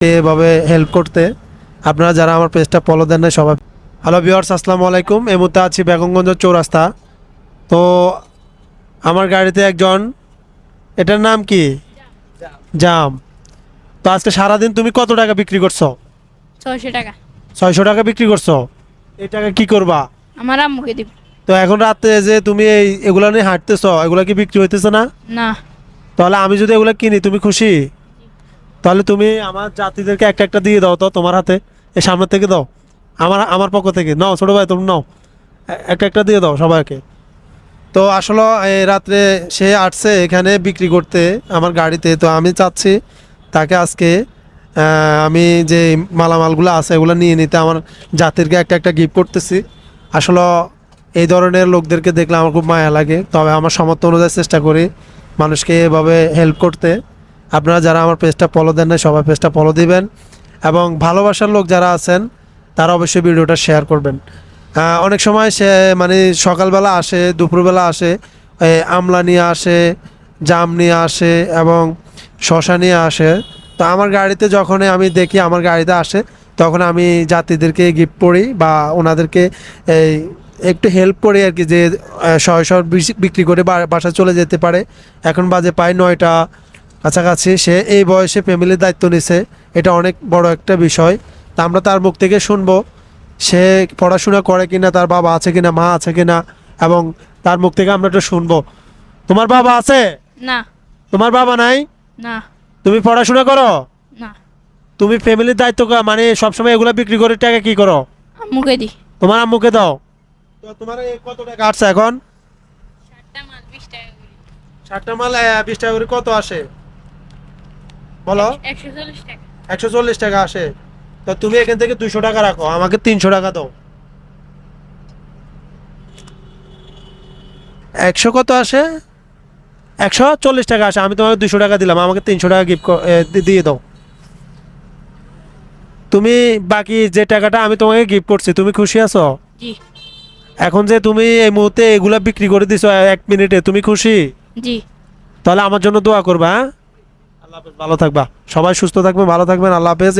এভাবে হেল্প করতে। আপনারা যারা আমার পেজটা ফলো দেন না সবাই। হ্যালো ভিউয়ার্স, আসসালামু আলাইকুম। এই মুহূর্তে আছি বেগমগঞ্জ চৌরাস্তা। তো আমার গাড়িতে একজন, এটার নাম কি? জাম। তো আজকে সারাদিন তুমি কত টাকা বিক্রি করছো? 600 টাকা। 600 টাকা বিক্রি করছো। এই টাকা কি করবা? আমার আম্মুকে দিব। তো এখন রাতে যে তুমি এগুলা নিয়ে হাঁটতেছো, এগুলা কি বিক্রি হইতেছে না? না। তাহলে আমি যদি এগুলা কিনি, তুমি খুশি? তাহলে তুমি আমার জাতিদেরকে একটা একটা দিয়ে দাও তো তোমার হাতে। এই সামনে থেকে দাও, আমার আমার পক্ষ থেকে নাও। ছোট ভাই তুমি নাও, একটা একটা দিয়ে দাও সবাইকে। তো আসলে এই রাত্রে সে আসছে এখানে বিক্রি করতে আমার গাড়িতে। তো আমি চাচ্ছি তাকে আজকে আমি যে মালামালগুলো আছে এগুলো নিয়ে নিতে, আমার জাতিরকে একটা একটা গিফট করতেছি। আসলে এই ধরনের লোকদেরকে দেখলে আমার খুব মায়া লাগে, তবে আমার সামর্থ্য অনুযায়ী চেষ্টা করি মানুষকে এভাবে হেল্প করতে। আপনারা যারা আমার পেজটা ফলো দেন না সবাই পেজটা ফলো দিবেন, এবং ভালোবাসার লোক যারা আছেন তারা অবশ্যই ভিডিওটা শেয়ার করবেন। অনেক সময় সে মানে সকালবেলা আসে, দুপুরবেলা আসে, আমলা নিয়ে আসে, জাম নিয়ে আসে এবং শশা নিয়ে আসে। তো আমার গাড়িতে যখনই আমি দেখি আমার গাড়িতে আসে, তখন আমি যাত্রীদেরকে গিফট করি বা ওনাদেরকে এই একটু হেল্প করি আর কি, যে শয় বিক্রি করে বাসা চলে যেতে পারে। এখন বাজে প্রায় 9টা কাছাকাছি। সে এই বয়সে ফ্যামিলির দায়িত্ব নিছে, এটা অনেক বড় একটা বিষয়। তা আমরা তার মুখ থেকে শুনবো সে পড়াশোনা করে কিনা, তার বাবা আছে কিনা, মা আছে কিনা, এবং তার মুখ থেকে আমরা একটু শুনবো। তোমার বাবা আছে? না। তোমার বাবা নাই? না। তুমি পড়াশোনা করো? না। তুমি ফ্যামিলির দায়িত্ব মানে সবসময় এগুলা বিক্রি করে টাকা কি করো? আম্মুকে দি। তোমার আম্মুকে দাও। তো তোমার কত টাকা আসছে এখন? 7টা মাল 20 টাকা করে। 7টা মাল 20 টাকা করে কত আসে বলো? 140 টাকা। 140 টাকা আসে। তো তুমি এখান থেকে 200 টাকা রাখো, আমাকে 300 টাকা দাও। 100 কত আসে? 140 টাকা আসে। আমি তোমাকে 200 টাকা দিলাম, আমাকে 300 টাকা গিফট দিয়ে দাও। তুমি বাকি যে টাকাটা আমি তোমাকে গিফট করছি, তুমি খুশি আছো? জি। এখন যে তুমি এই মুহূর্তে এগুলা বিক্রি করে দিছো 1 মিনিটে, তুমি খুশি? জি। তাহলে আমার জন্য দোয়া করবা, হ্যাঁ? আল্লাহ হাফেজ, ভালো থাকবা। সবাই সুস্থ থাকবেন, ভালো থাকবেন। আল্লাহ হাফেজ।